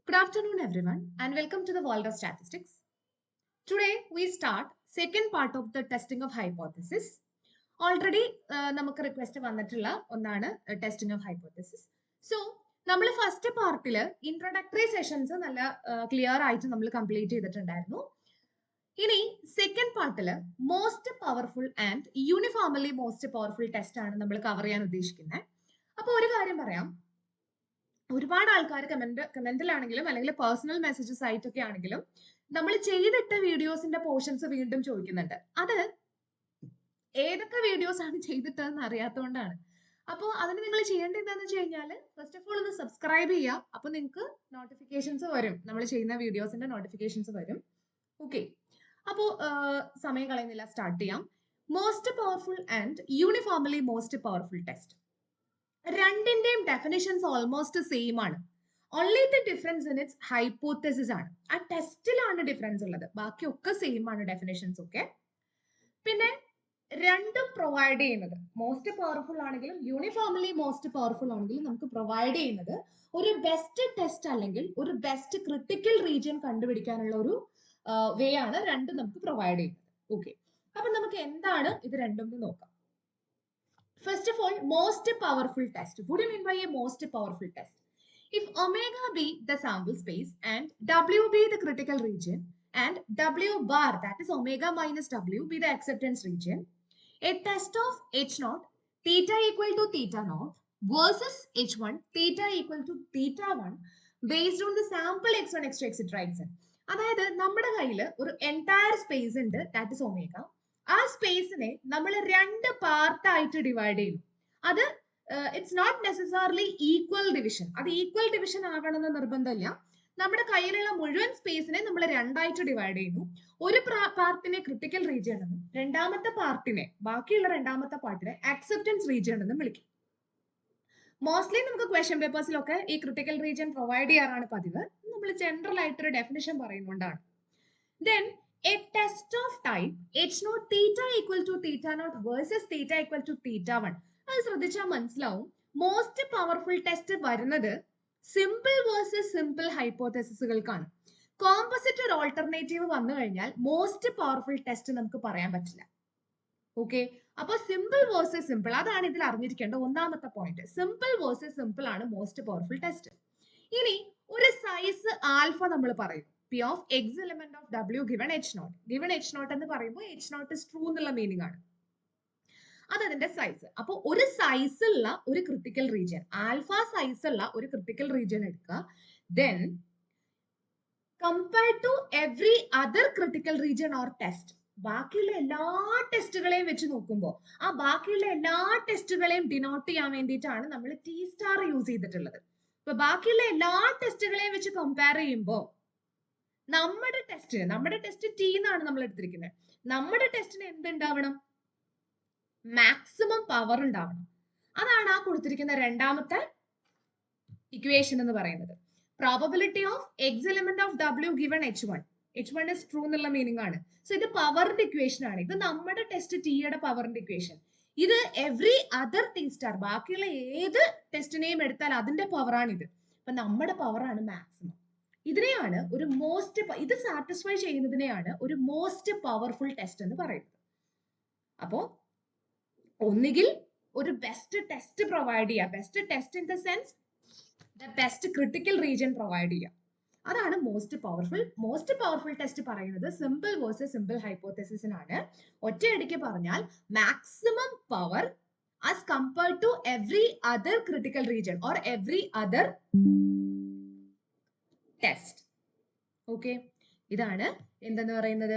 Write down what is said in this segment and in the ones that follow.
Good afternoon, everyone, and welcome to the world of statistics. Today, we start second part of the testing of hypothesis. Already, നമുക്ക് request വന്നിട്ടുള്ള ഒന്നാണ് testing of hypothesis. So നമ്മൾ first പാർട്ടിൽ introductory sessions നല്ല clear ആയിട്ട് നമ്മൾ complete ചെയ്തിട്ടുണ്ടായിരുന്നു. ഇനി സെക്കൻഡ് പാർട്ടിൽ most powerful and uniformly most powerful test ആണ് നമ്മൾ കവർ ചെയ്യാൻ ഉദ്ദേശിക്കുന്നത്. അപ്പോൾ ഒരു കാര്യം പറയാം, ഒരുപാട് ആൾക്കാർ കമന്റിലാണെങ്കിലും അല്ലെങ്കിൽ പേഴ്സണൽ മെസ്സേജസ് ആയിട്ടൊക്കെ ആണെങ്കിലും നമ്മൾ ചെയ്തിട്ട വീഡിയോസിന്റെ പോർഷൻസ് വീണ്ടും ചോദിക്കുന്നുണ്ട്. അത് ഏതൊക്കെ വീഡിയോസ് ആണ് ചെയ്തിട്ടതെന്ന് അറിയാത്തതുകൊണ്ടാണ്. അപ്പോൾ അതിന് നിങ്ങൾ ചെയ്യേണ്ടത് എന്താണെന്ന് വെച്ച് കഴിഞ്ഞാൽ ഫസ്റ്റ് ഓഫ് ഓൾ ഒന്ന് സബ്സ്ക്രൈബ് ചെയ്യുക. അപ്പോൾ നിങ്ങൾക്ക് നോട്ടിഫിക്കേഷൻസ് വരും, നമ്മൾ ചെയ്യുന്ന വീഡിയോസിന്റെ നോട്ടിഫിക്കേഷൻസ് വരും. ഓക്കെ, അപ്പോൾ സമയം കളയുന്നില്ല, സ്റ്റാർട്ട് ചെയ്യാം. Most powerful and uniformly most powerful test. രണ്ടിന്റെയും ഡെഫിനിഷൻസ് ഓൾമോസ്റ്റ് സെയിം ആണ്. Only the difference in its hypothesis ആണ്. ആ ടെസ്റ്റിലാണ് ഡിഫറൻസ് ഉള്ളത്, ബാക്കിയൊക്കെ സെയിം ആണ് ഡെഫിനിഷൻസ് ഒക്കെ. പിന്നെ രണ്ടും പ്രൊവൈഡ് ചെയ്യുന്നത് മോസ്റ്റ് പവർഫുൾ ആണെങ്കിലും യൂണിഫോമലി മോസ്റ്റ് പവർഫുൾ ആണെങ്കിലും നമുക്ക് പ്രൊവൈഡ് ചെയ്യുന്നത് ഒരു ബെസ്റ്റ് ടെസ്റ്റ് അല്ലെങ്കിൽ ഒരു ബെസ്റ്റ് ക്രിട്ടിക്കൽ റീജിയൻ കണ്ടുപിടിക്കാനുള്ള ഒരു വേ ആണ് രണ്ടും നമുക്ക് പ്രൊവൈഡ് ചെയ്യുന്നത്. ഓക്കെ, അപ്പൊ നമുക്ക് എന്താണ് ഇത് രണ്ടും നോക്കാം. First of all, most powerful test. What do you mean by a most powerful test? If omega be the sample space and W be the critical region and W bar, that is omega minus W, be the acceptance region, a test of H0 theta equal to theta naught versus H1 theta equal to theta 1 based on the sample x1, x2, etc. etc. അതായത് നമ്മുടെ കയ്യിൽ ഒരു entire space ഉണ്ട്, that is omega. ആ സ്പേസിനെ നമ്മൾ രണ്ട് പാർട്ടായിട്ട് ഡിവൈഡ് ചെയ്യുന്നു. അത് it's not necessarily equal division. അത് ഈക്വൽ ഡിവിഷൻ ആവണമെന്ന് നിർബന്ധമില്ല. നമ്മുടെ കയ്യിലുള്ള മുഴുവൻ സ്പേസിനെ നമ്മൾ രണ്ടായിട്ട് ഡിവൈഡ് ചെയ്യുന്നു. ഒരു പാർട്ടിനെ ക്രിട്ടിക്കൽ റീജിയൻ എന്നും രണ്ടാമത്തെ പാർട്ടിനെ, ബാക്കിയുള്ള രണ്ടാമത്തെ പാർട്ടിനെ ആക്സെപ്റ്റൻസ് റീജിയൻ എന്നും വിളിക്കും. മോസ്റ്റ്ലി നമുക്ക് ക്വസ്റ്റ്യൻ പേപ്പേഴ്സിലൊക്കെ ഈ ക്രിട്ടിക്കൽ റീജിയൻ പ്രൊവൈഡ് ചെയ്യാറാണ് പതിവ്. നമ്മൾ ജനറൽ ആയിട്ടൊരു ഡെഫിനിഷൻ പറയുന്നതുകൊണ്ടാണ്. Then a test of type H0 theta equal to theta naught versus theta equal to theta 1. അത് ശ്രദ്ധിച്ചാൽ മനസ്സിലാവും. മോസ്റ്റ് പവർഫുൾ ടെസ്റ്റ് വരുന്നത് സിമ്പിൾ വേഴ്സസ് സിമ്പിൾ ഹൈപ്പോത്തസിസുകൾക്കാണ്. കോമ്പോസിറ്റ് ഒരു ഓൾട്ടർനേറ്റീവ് വന്നു കഴിഞ്ഞാൽ മോസ്റ്റ് പവർഫുൾ ടെസ്റ്റ് നമുക്ക് പറയാൻ പറ്റില്ല. ഓക്കെ, അപ്പൊ സിമ്പിൾ വേഴ്സസ് സിമ്പിൾ, അതാണ് ഇതിൽ അറിഞ്ഞിരിക്കേണ്ട ഒന്നാമത്തെ പോയിന്റ്. സിമ്പിൾ വേഴ്സസ് സിമ്പിൾ ആണ് മോസ്റ്റ് പവർഫുൾ ടെസ്റ്റ്. ഇനി ഒരു സൈസ് ആൽഫ നമ്മൾ പറയും, P of x element of W given H0. Given H0 എന്ന് പറയുമ്പോൾ H0 is true എന്നുള്ള മീനിങ് ആണ്. അതതിന്റെ സൈസ്. അപ്പോൾ ഒരു സൈസ് ഉള്ള ഒരു ക്രിട്ടിക്കൽ റീജിയൻ, ആൽഫ സൈസ് ഉള്ള ഒരു ക്രിട്ടിക്കൽ റീജിയൻ എടുക്കുക. Then compare to every other critical region or test, ബാക്കിയുള്ള എല്ലാ ടെസ്റ്റുകളെയും വെച്ച് നോക്കുമ്പോൾ ആ ബാക്കിയുള്ള എല്ലാ ടെസ്റ്റുകളെയും ഡിനോട്ട് ചെയ്യാൻ വേണ്ടിയിട്ടാണ് നമ്മൾ T സ്റ്റാർ യൂസ് ചെയ്തിട്ടുള്ളത്. അപ്പൊ ബാക്കിയുള്ള എല്ലാ ടെസ്റ്റുകളെയും വെച്ച് കമ്പയർ ചെയ്യുമ്പോൾ നമ്മുടെ ടെസ്റ്റ് ടി എന്നാണ് നമ്മൾ എടുത്തിരിക്കുന്നത്. നമ്മുടെ ടെസ്റ്റിന് എന്തുണ്ടാവണം? മാക്സിമം പവർ ഉണ്ടാവണം. അതാണ് ആ കൊടുത്തിരിക്കുന്ന രണ്ടാമത്തെ ഇക്വേഷൻ എന്ന് പറയുന്നത്. Probability of X element of W given H1. H1 is true എന്നുള്ള മീനിങ് ആണ്. സോ ഇത് പവറിന്റെ ഇക്വേഷൻ ആണ്. ഇത് നമ്മുടെ ടെസ്റ്റ് ടിയുടെ പവറിന്റെ ഇക്വേഷൻ. ഇത് എവറി അതർ ടി സ്റ്റാർ, ബാക്കിയുള്ള ഏത് ടെസ്റ്റിനെയും എടുത്താൽ അതിന്റെ പവറാണ് ഇത്. അപ്പൊ നമ്മുടെ പവറാണ് മാക്സിമം. ഇതിനെയാണ് ഒരു മോസ്റ്റ്, ഇത് സാറ്റിസ്ഫൈ ചെയ്യുന്നതിനെയാണ് ഒരു മോസ്റ്റ് പവർഫുൾ ടെസ്റ്റ് എന്ന് പറയുന്നത്. അപ്പോ ഒന്നുകിൽ ഒരു ബെസ്റ്റ് ടെസ്റ്റ് പ്രൊവൈഡ് ചെയ്യുക, best test in the sense the best critical region provide ചെയ്യുക. അതാണ് most powerful. Most powerful test പറയുന്നത് സിമ്പിൾ വേഴ്സസ് സിമ്പിൾ ഹൈപ്പോത്തസിസിനാണ്. ഒറ്റയടിക്ക് പറഞ്ഞാൽ maximum power as compared to every other critical region or every other test. Okay, ഇതാണ് എന്തെന്ന് പറയുന്നത്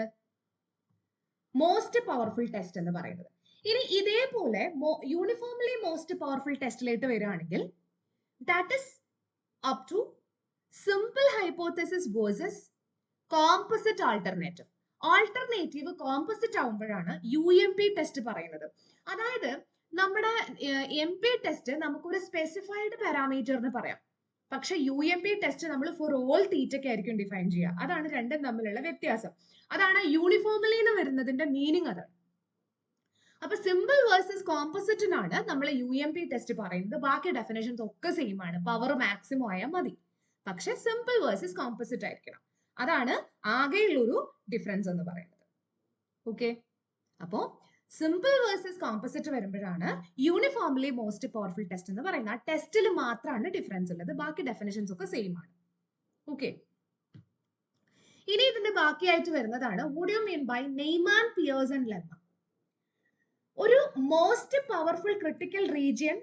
most powerful test എന്ന് പറയുന്നത്. ഇനി ഇതേപോലെ യൂണിഫോംലി മോസ്റ്റ് പവർഫുൾ ടെസ്റ്റിലേക്ക് വരികയാണെങ്കിൽ that is up to simple hypothesis versus composite alternative. Alternative composite ആവുമ്പോഴാണ് UMP ടെസ്റ്റ് പറയുന്നത്. അതായത് നമ്മുടെ MP ടെസ്റ്റ് നമുക്കൊരു സ്പെസിഫൈഡ് പാരാമീറ്ററിന് പറയാം, പക്ഷെ UMP ടെസ്റ്റ് നമ്മൾ ഫോർ ഓൾ തീറ്റയ്ക്ക് ആയിരിക്കും ഡിഫൈൻ ചെയ്യുക. അതാണ് രണ്ടും തമ്മിലുള്ള വ്യത്യാസം. അതാണ് യൂണിഫോമലി എന്ന് വരുന്നതിന്റെ മീനിങ്. അതാണ്. അപ്പൊ സിമ്പിൾ വേഴ്സസ് കോമ്പോസിറ്റിനാണ് നമ്മൾ UMP ടെസ്റ്റ് പറയുന്നത്. ബാക്കി ഡെഫിനേഷൻസ് ഒക്കെ സെയിം ആണ്, പവർ മാക്സിമം ആയാൽ മതി. പക്ഷെ സിമ്പിൾ വേഴ്സസ് കോമ്പോസിറ്റ് ആയിരിക്കണം. അതാണ് ആകെയുള്ളൊരു ഡിഫറൻസ് എന്ന് പറയുന്നത്. ഓക്കെ, അപ്പോ സിമ്പിൾ വേഴ്സസ് കോമ്പോസിറ്റ് വരുമ്പോഴാണ് യൂണിഫോംലി മോസ്റ്റ് പവർഫുൾ ടെസ്റ്റ് എന്ന് പറയുന്നത്. ആ ടെസ്റ്റിൽ മാത്രമാണ് ഡിഫറൻസ് ഉള്ളത്, ബാക്കി ഡെഫിനിഷൻസ് ഒക്കെ സെയിം ആണ്. ഓക്കെ, ഇനി ഇതിന്റെ ബാക്കിയായിട്ട് വരുന്നതാണ് what you mean by Neyman Pearson lemma. ഒരു most powerful critical region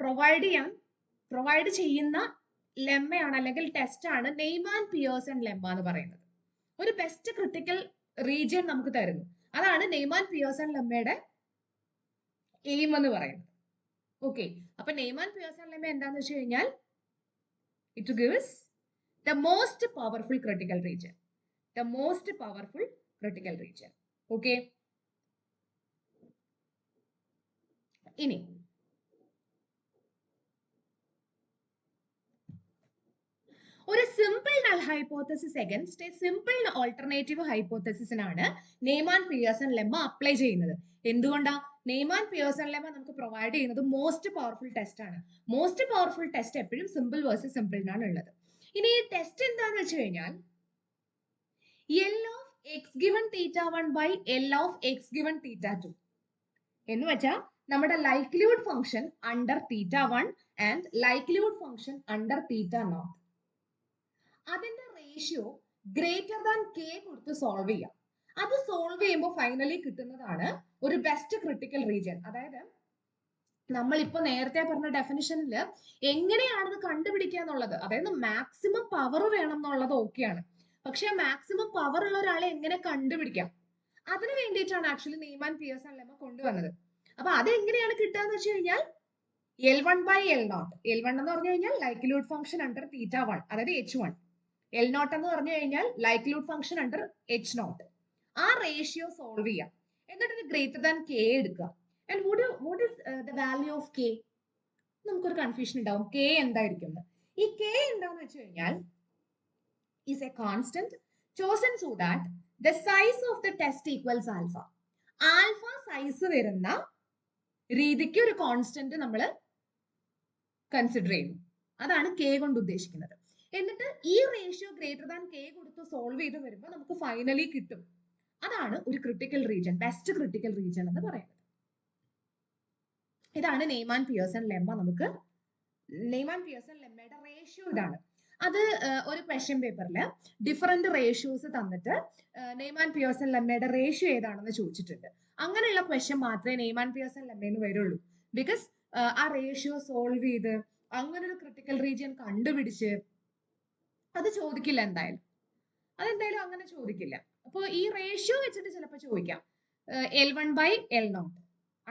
provide ചെയ്യുന്ന ലെമ്മയാണ് അല്ലെങ്കിൽ ടെസ്റ്റ് ആണ് നെയ്മാൻ പിയേഴ്സൺ ലെമ്മ എന്ന് പറയുന്നത്. ഒരു ബെസ്റ്റ് ക്രിട്ടിക്കൽ റീജിയൻ നമുക്ക് തരുന്നു, അതാണ് നെയ്മാൻ പിയേഴ്സൺ ലെമ്മയുടെ എയിം എന്ന് പറയുന്നത്. ഓക്കെ, അപ്പൊ നെയ്മാൻ പിയേഴ്സൺ ലെമ്മ എന്താന്ന് വെച്ച് കഴിഞ്ഞാൽ it gives the most powerful critical region, the most powerful critical region. Okay, ഇനി ഒരു simple null hypothesis against a simple alternative ഹൈപ്പോത്തസിസിനാണ് നെയ്മാൻ പിയേഴ്സൺ ലെമ്മ അപ്ലൈ ചെയ്യുന്നത്. എന്തുകൊണ്ടാ? നെയ്മാൻ പിയേഴ്സൺ ലെമ്മ നമുക്ക് പ്രൊവൈഡ് ചെയ്യുന്നത് മോസ്റ്റ് പവർഫുൾ ടെസ്റ്റ് ആണ്. Most powerful test എപ്പോഴും simple versus സിമ്പിളിനാണ് ഉള്ളത്. ഇനി ഈ ടെസ്റ്റ് എന്താന്ന് വെച്ച് കഴിഞ്ഞാൽ L of x given theta 1 by L of x given theta 2 എന്ന് വെച്ചാൽ നമ്മുടെ likelihood function under theta 1 and likelihood function under theta naught, അതിന്റെ റേഷ്യോ ഗ്രേറ്റർ ദാൻ k കൊടുത്ത് സോൾവ് ചെയ്യാം. അത് സോൾവ് ചെയ്യുമ്പോൾ ഫൈനലി കിട്ടുന്നതാണ് ഒരു ബെസ്റ്റ് ക്രിട്ടിക്കൽ റീജിയൻ. അതായത് നമ്മളിപ്പോ നേരത്തെ പറഞ്ഞ ഡെഫിനിഷനിൽ എങ്ങനെയാണെന്ന് കണ്ടുപിടിക്കുക എന്നുള്ളത്, അതായത് മാക്സിമം പവർ വേണം എന്നുള്ളത് ഓക്കെയാണ്, പക്ഷെ മാക്സിമം പവർ ഉള്ള ഒരാളെ എങ്ങനെ കണ്ടുപിടിക്കാം, അതിന് വേണ്ടിയിട്ടാണ് ആക്ച്വലി നെയ്മാൻ പിയേഴ്സൺ ലെമ്മ കൊണ്ടുവന്നത്. അപ്പൊ അത് എങ്ങനെയാണ് കിട്ടുക എന്ന് വെച്ച് കഴിഞ്ഞാൽ L1 by L0. L1 എന്ന് പറഞ്ഞു കഴിഞ്ഞാൽ ലൈക്ലിഹുഡ് ഫംഗ്ഷൻ അണ്ടർ തീറ്റ 1, അതായത് H1. L0 എന്ന് പറഞ്ഞു കഴിഞ്ഞാൽ ലൈക്ലിഹുഡ് ഫംഗ്ഷൻ അണ്ടർ H0. ആ റേഷ്യോ സോൾവ് ചെയ്യാം, എന്നിട്ട് ഗ്രേറ്റർ ദാൻ k എടുക്കുക. And what is the value of k? നമുക്കൊരു കൺഫ്യൂഷൻ ഉണ്ടാവും, k എന്തായിരിക്കും. ഈ k എന്താന്ന് വെച്ച് കഴിഞ്ഞാൽ is a constant chosen so that the size of the test equals alpha. Alpha size വരുന്ന രീതിക്ക് ഒരു കോൺസ്റ്റന്റ് നമ്മൾ കൺസിഡർ ചെയ്യുന്നു, അതാണ് k കൊണ്ട് ഉദ്ദേശിക്കുന്നത്. എന്നിട്ട് ഈ റേഷ്യോ ഗ്രേറ്റർ ദാൻ k കൊടുത്ത് സോൾവ് ചെയ്ത് വരുമ്പോൾ നമുക്ക് ഫൈനലി കിട്ടും, അതാണ് ഒരു critical region, best critical region എന്ന് പറയുന്നത്. ഇതാണ് നെയ്മാൻ പിയേഴ്സൺ ലെമ്മ. നമുക്ക് നെയ്മാൻ പിയേഴ്സൺ ലെമ്മയുടെ റേഷ്യോ ഇതാണ്. അത് ഒരു ക്വസ്റ്റ്യൻ പേപ്പറിൽ ഡിഫറെന്റ് റേഷ്യോസ് തന്നിട്ട് നെയ്മാൻ പിയേഴ്സൺ ലെമ്മയുടെ റേഷ്യോ ഏതാണെന്ന് ചോദിച്ചിട്ടുണ്ട്. അങ്ങനെയുള്ള ക്വസ്റ്റ്യൻ മാത്രമേ നെയ്മാൻ പിയേഴ്സൺ ലെമ്മയിൽ വരുള്ളൂ. ബിക്കോസ് ആ റേഷ്യോ സോൾവ് ചെയ്ത് അങ്ങനെ ഒരു ക്രിട്ടിക്കൽ റീജിയൻ കണ്ടുപിടിച്ച് അത് ചോദിക്കില്ല എന്തായാലും, അതെന്തായാലും അങ്ങനെ ചോദിക്കില്ല. അപ്പോൾ ഈ റേഷ്യോ വെച്ചിട്ട് ചിലപ്പോൾ ചോദിക്കാം L1 by L0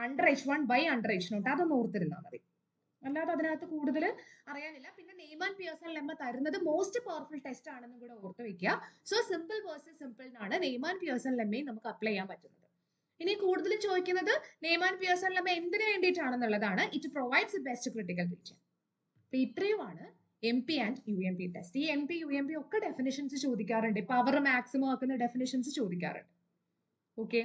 under H1 by under H0, അതൊന്ന് ഓർത്തിരുന്നാൽ മതി, അല്ലാതെ അതിനകത്ത് കൂടുതൽ അറിയാനില്ല. പിന്നെ നെയ്മാൻ പിയേഴ്സൺ ലെമ്മ തരുന്നത് മോസ്റ്റ് പവർഫുൾ ടെസ്റ്റ് ആണെന്നും കൂടെ ഓർത്ത് വെക്കുക. സോ സിമ്പിൾ വേഴ്സസ് സിമ്പിളിനാണ് നെയ്മാൻ പിയേഴ്സൺ ലെമ്മയും നമുക്ക് അപ്ലൈ ചെയ്യാൻ പറ്റുന്നത്. ഇനി കൂടുതലും ചോദിക്കുന്നത് നെയ്മാൻ പിയേഴ്സൺ ലെമ്മ എന്തിനു വേണ്ടിയിട്ടാണെന്നുള്ളതാണ്. It provides a best critical region. അപ്പൊ ഇത്രയുമാണ് MP ആൻഡ് UMP ടെസ്റ്റ്. ഈ MP UMP ഒക്കെ ഡെഫിനിഷൻസ് ചോദിക്കാറുണ്ട്, പവർ മാക്സിമം ആക്കുന്ന ഡെഫിനിഷൻസ് ചോദിക്കാറുണ്ട്. ഓക്കെ,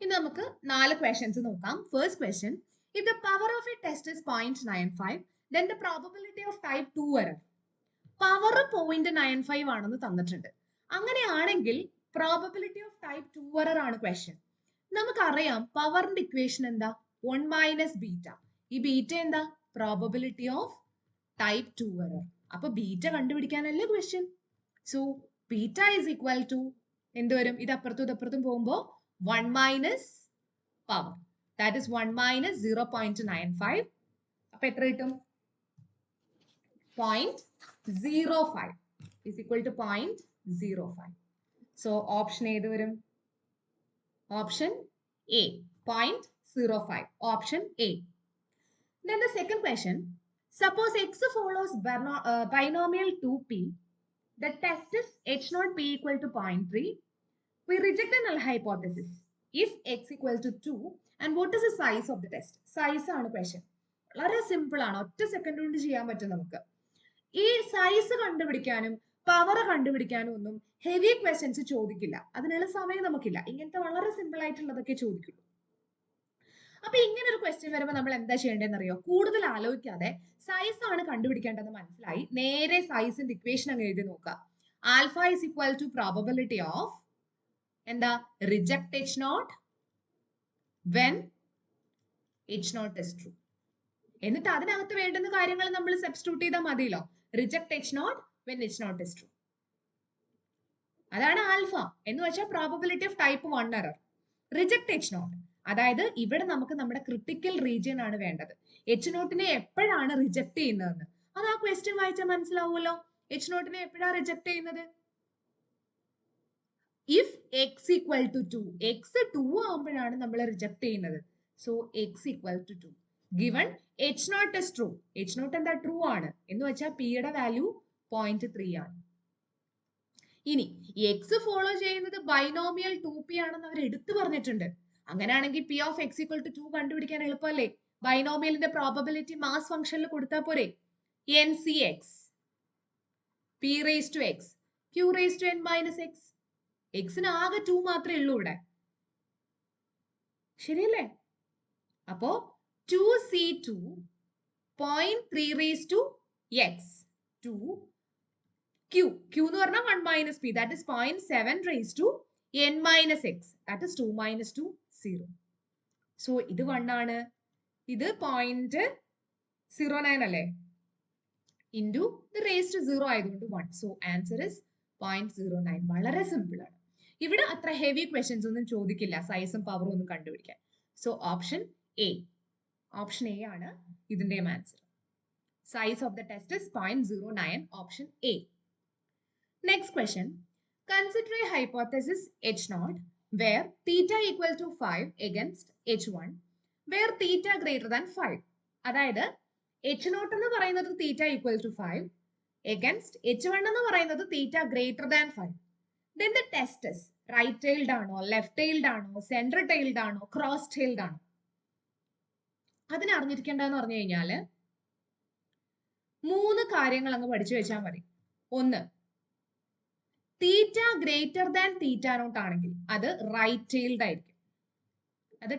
ഇനി നമുക്ക് 4 ക്വസ്റ്റ്യൻസ് നോക്കാം. First question, if the power of a test is 0.95 then the probability of type 2 error, power 0.95 ആണെന്ന് തന്നിട്ടുണ്ട്. അങ്ങനെയാണെങ്കിൽ പ്രോബബിലിറ്റി ഓഫ് ടൈപ്പ് 2 എറർ ആണ് ക്വസ്റ്റ്യൻ. നമുക്കറിയാം പവറിന്റെ ഇക്വേഷൻ എന്താ, 1 മൈനസ് ബീറ്റ. ഈ ബീറ്റ എന്താ, പ്രോബബിലിറ്റി ഓഫ് ടൈപ്പ് 2 എറർ. അപ്പൊ ബീറ്റ കണ്ടുപിടിക്കാനല്ലേ question. So beta is equal to എന്ത് വരും, ഇത് അപ്പുറത്തും ഇതപ്പുറത്തും പോകുമ്പോൾ 1 minus power, that is 1 minus 0.95. അപ്പൊ എത്ര കിട്ടും, 0.05 is equal to 0.05. So option ഏത് വരും, option A, 0.05, option A. Then the second question, suppose x follows binomial 2p, the test is h naught p equal to 0.3. We reject the null hypothesis if x equal to 2 and what is the size of the test. Size ആണ് question. വളരെ simple ആണ്, ഒറ്റ second കൊണ്ട് ചെയ്യാൻ പറ്റും നമുക്ക്. ഈ size കണ്ടുപിടിക്കാനും പവർ കണ്ടുപിടിക്കാനും ഒന്നും ഹെവി ക്വസ്റ്റ്യൻസ് ചോദിക്കില്ല, അതിനുള്ള സമയം നമുക്കില്ല. ഇങ്ങനത്തെ വളരെ സിമ്പിൾ ആയിട്ടുള്ളതൊക്കെ ചോദിക്കുള്ളൂ. അപ്പൊ ഇങ്ങനെ ഒരു ക്വസ്റ്റ്യൻ വരുമ്പോൾ നമ്മൾ എന്താ ചെയ്യേണ്ടതെന്ന് അറിയോ? കൂടുതൽ ആലോചിക്കാതെ സൈസ് ആണ് കണ്ടുപിടിക്കേണ്ടത് മനസ്സിലായി, നേരെ സൈസിന്റെ ഇക്വേഷൻ അങ്ങ് എഴുതി നോക്കുക. Alpha is equal to probability of എന്താ reject H not when H not is true. എന്നിട്ട് അതിനകത്ത് വേണ്ടുന്ന കാര്യങ്ങൾ നമ്മൾ സബ്സ്റ്റിറ്റ്യൂട്ട് ചെയ്താൽ മതിയല്ലോ. Reject H not when H not is true, അതാണ് ആൽഫ എന്ന് വെച്ചാൽ probability of type 1 error. Reject H not, അതായത് ഇവിടെ നമുക്ക് നമ്മുടെ ക്രിട്ടിക്കൽ റീജിയൻ ആണ് വേണ്ടത്. എച്ച് നോട്ടിനെ എപ്പോഴാണ് റിജക്ട് ചെയ്യുന്നതെന്ന് അത് ആ ക്വസ്റ്റ്യൻ വായിച്ചാൽ മനസ്സിലാവുമല്ലോ. എച്ച് നോട്ടിനെ എപ്പോഴാണ് റിജക്ട് ചെയ്യുന്നത്? If X equal to 2, X 2 ആകുമ്പോഴാണ് നമ്മൾ റിജക്ട് ചെയ്യുന്നത്. So X equal to 2 given H not is true. H naught എന്താ? ട്രൂ ആണ് എന്ന് വെച്ചാൽ പി യുടെ വാല്യൂ 0.3 ആണ്. ഇനി എക്സ് ഫോളോ ചെയ്യുന്നത് ബൈനോമിയൽ 2p ആണെന്ന് അവർ എടുത്തു പറഞ്ഞിട്ടുണ്ട്. അങ്ങനെയാണെങ്കിൽ P of X equal to 2 കണ്ടുപിടിക്കാൻ എളുപ്പമല്ലേ? ബൈനോമിയലിന്റെ പ്രോബബിലിറ്റി മാസ് ഫംഗ്ഷനിൽ കൊടുത്താൽ പോരെ? N C X P raise to X Q raise to N minus X. എക്സിന് ആകെ 2 മാത്രമേ ഉള്ളൂ ഇവിടെ, ശരിയല്ലേ? അപ്പോ 2c2 0.3 raise to X 2 q എന്ന് പറഞ്ഞാൽ 1 minus P, that is 0.7 raise to n minus X, that is 2 minus 2 0. So ഇത് 1 ആണ്, ഇത് 0.09 അല്ലേ, ഇൻറ്റു ഇത് റേസ് ടു 0 ആയതുകൊണ്ട് 1. So answer is 0.09. വളരെ സിമ്പിൾ ആണ്. ഇവിടെ അത്ര ഹെവി ക്വസ്റ്റ്യൻസ് ഒന്നും ചോദിക്കില്ല സൈസും പവറും ഒന്നും കണ്ടുപിടിക്കാൻ. So option A, option A ആണ് ഇതിന്റെ answer. Size of the test is 0.09, option A. Next question. Consider a hypothesis H0 where theta equal to 5 against H1 where theta greater than 5. അതായത് H0 എന്ന് പറയുന്നത് theta equal to 5 against H1 എന്ന് പറയുന്നത് theta greater than 5. Then the test is right tailed ആണോ, left tailed ആണോ, center tailed ആണോ, cross tailed ആണോ? അതിന് അറിഞ്ഞിരിക്കേണ്ടതെന്ന് പറഞ്ഞു കഴിഞ്ഞാല് 3 കാര്യങ്ങൾ അങ്ങ് പഠിച്ചു വെച്ചാൽ മതി. ഒന്ന്, തീറ്റ ഗ്രേറ്റർ ദാൻ തീറ്റ നോട്ട് ആണെങ്കിൽ അത് റൈറ്റ് ടൈൽഡ് ആയിരിക്കും. അത്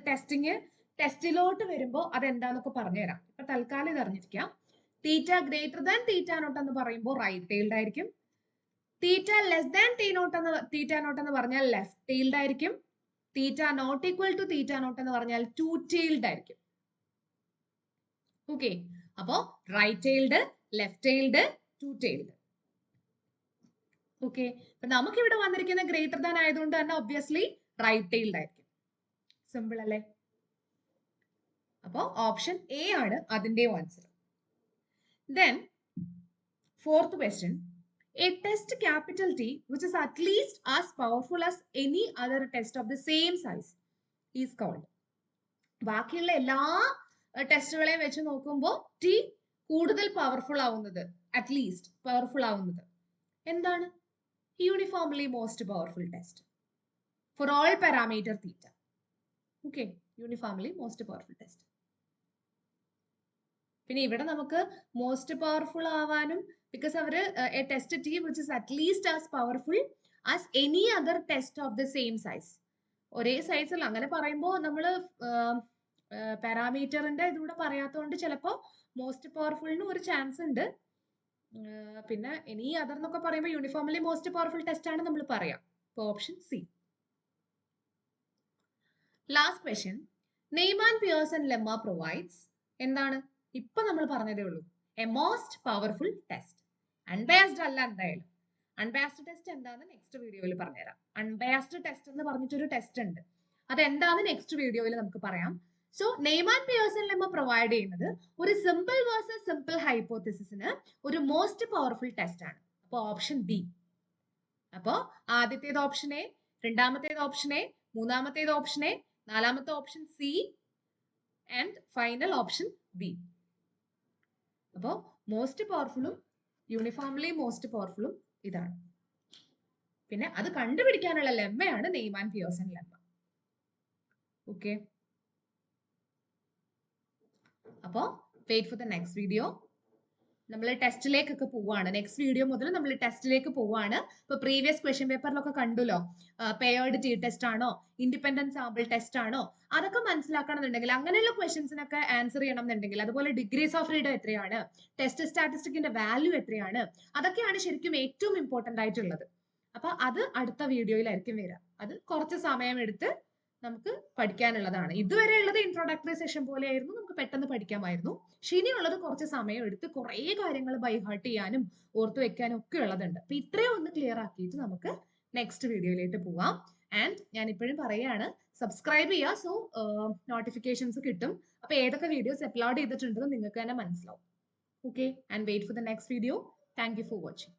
ടെസ്റ്റിലോട്ട് വരുമ്പോൾ അതെന്താന്നൊക്കെ പറഞ്ഞുതരാം. ഇപ്പൊ തൽക്കാലം ഇത് അറിഞ്ഞിരിക്കാം. Theta greater than theta not എന്ന് പറയുമ്പോൾ റൈറ്റ് ടൈൽഡ് ആയിരിക്കും. Theta less than theta not എന്ന് പറഞ്ഞാൽ ലെഫ്റ്റ് ടൈൽഡ് ആയിരിക്കും. Theta not equal to theta not എന്ന് പറഞ്ഞാൽ ടു ടൈൽഡ് ആയിരിക്കും. ഓക്കെ, അപ്പോ right tailed, left tailed, two tailed. Okay, അപ്പൊ നമുക്ക് ഇവിടെ വന്നിരിക്കുന്ന ഗ്രേറ്റർ ദാൻ ആയതുകൊണ്ട് തന്നെ ഒബ്വിയസ്ലി റൈറ്റ് ടൈൽഡ് ആയിരിക്കും. സിമ്പിൾ അല്ലേ? അപ്പോ ഓപ്ഷൻ എ ആണ് അതിന്റെ answer. Then fourth question, a test capital T which is at least as powerful as any other test of the same size is called. ബാക്കിയുള്ള എല്ലാ ടെസ്റ്റുകളെയും വെച്ച് നോക്കുമ്പോൾ ടി കൂടുതൽ പവർഫുൾ ആവുന്നത്, അറ്റ്ലീസ്റ്റ് പവർഫുൾ ആവുന്നത് എന്താണ്? Uniformly most powerful test for all parameter theta. Okay, uniformly most powerful test. പിന്നെ ഇവിടെ നമുക്ക് മോസ്റ്റ് പവർഫുൾ ആവാനും ബിക്കോസ് അവര് A test T which is at least as powerful as any other test of the same size. ഒരേ സൈസിൽ അങ്ങനെ പറയുമ്പോൾ നമ്മൾ പാരാമീറ്ററിന്റെ ഇതുകൂടെ പറയാത്തതുകൊണ്ട് ചിലപ്പോൾ മോസ്റ്റ് പവർഫുളിന് ഒരു ചാൻസ് ഉണ്ട്. പിന്നെ എനി അതർ എന്നൊക്കെ പറയുമ്പോൾ യൂണിഫോംലി മോസ്റ്റ് പവർഫുൾ ടെസ്റ്റ് ആണ് നമ്മൾ പറയാം. അപ്പോൾ option C. Last question, Neiman Pearson lemma provides എന്താണ്? ഇപ്പൊ നമ്മൾ പറഞ്ഞതേ ഉള്ളൂ, A most powerful test. Unbiased അല്ല എന്തായാലും. അൺബയാസ്ഡ് ടെസ്റ്റ് എന്താന്ന് നെക്സ്റ്റ് വീഡിയോയിൽ പറഞ്ഞുതരാം. അൺബയാസ്ഡ് ടെസ്റ്റ് എന്ന് പറഞ്ഞിട്ടൊരു ടെസ്റ്റ് ഉണ്ട്, അതെന്താന്ന് നെക്സ്റ്റ് വീഡിയോയിൽ നമുക്ക് പറയാം. So Neiman Pearson lemma provide ചെയ്യുന്നത് ഒരു സിമ്പിൾ വേഴ്സസ് സിമ്പിൾ ഹൈപ്പോത്തിസിന് ഒരു മോസ്റ്റ് പവർഫുൾ ടെസ്റ്റ് ആണ്. അപ്പൊ ഓപ്ഷൻ ബി. അപ്പോ ആദ്യത്തേത് ഓപ്ഷൻ എ, രണ്ടാമത്തേത് ഓപ്ഷൻ എ, മൂന്നാമത്തേത് ഓപ്ഷൻ എ, നാലാമത്തെ option C and final option B. അപ്പോ മോസ്റ്റ് പവർഫുളും യൂണിഫോംലി മോസ്റ്റ് പവർഫുളും ഇതാണ്. പിന്നെ അത് കണ്ടുപിടിക്കാനുള്ള ലെമ്മയാണ് നെയ്മാൻ പിയേഴ്സൺ ലെമ്മ. ഓക്കെ, അപ്പോ wait for the next video. നമ്മൾ ടെസ്റ്റിലേക്കൊക്കെ പോവാണ്. നെക്സ്റ്റ് വീഡിയോ മുതൽ നമ്മൾ ടെസ്റ്റിലേക്ക് പോവാണ്. ഇപ്പൊ പ്രീവിയസ് ക്വസ്റ്റ്യൻ പേപ്പറിലൊക്കെ കണ്ടുല്ലോ, പെയർഡ് ടി ടെസ്റ്റ് ആണോ, ഇൻഡിപെൻഡന്റ് സാമ്പിൾ ടെസ്റ്റ് ആണോ, അതൊക്കെ മനസ്സിലാക്കണം എന്നുണ്ടെങ്കിൽ, അങ്ങനെയുള്ള ക്വസ്റ്റ്യൻസിനൊക്കെ ആൻസർ ചെയ്യണം എന്നുണ്ടെങ്കിൽ, അതുപോലെ ഡിഗ്രീസ് ഓഫ് ഫ്രീഡം എത്രയാണ്, ടെസ്റ്റ് സ്റ്റാറ്റിസ്റ്റിക്കിന്റെ വാല്യൂ എത്രയാണ്, അതൊക്കെയാണ് ശരിക്കും ഏറ്റവും ഇമ്പോർട്ടന്റ് ആയിട്ടുള്ളത്. അപ്പൊ അത് അടുത്ത വീഡിയോയിലായിരിക്കും വരിക. അത് കുറച്ച് സമയം എടുത്ത് നമുക്ക് പഠിക്കാനുള്ളതാണ്. ഇതുവരെ ഉള്ളത് ഇൻട്രോഡക്ടറി സെഷൻ പോലെയായിരുന്നു, നമുക്ക് പെട്ടെന്ന് പഠിക്കാമായിരുന്നു. പക്ഷെ ഇനിയുള്ളത് കുറച്ച് സമയം എടുത്ത് കുറേ കാര്യങ്ങൾ ബൈഹാർട്ട് ചെയ്യാനും ഓർത്തു വെക്കാനും ഒക്കെ ഉള്ളതുണ്ട്. അപ്പൊ ഇത്രയും ഒന്ന് ക്ലിയർ ആക്കിയിട്ട് നമുക്ക് നെക്സ്റ്റ് വീഡിയോയിലേക്ക് പോവാം. ആൻഡ് ഞാൻ ഇപ്പോഴും പറയാണ്, സബ്സ്ക്രൈബ് ചെയ്യുക. സോ നോട്ടിഫിക്കേഷൻസ് കിട്ടും. അപ്പൊ ഏതൊക്കെ വീഡിയോസ് അപ്ലോഡ് ചെയ്തിട്ടുണ്ടെന്ന് നിങ്ങൾക്ക് തന്നെ മനസ്സിലാവും. Okay, and wait for the next video. Thank you for watching.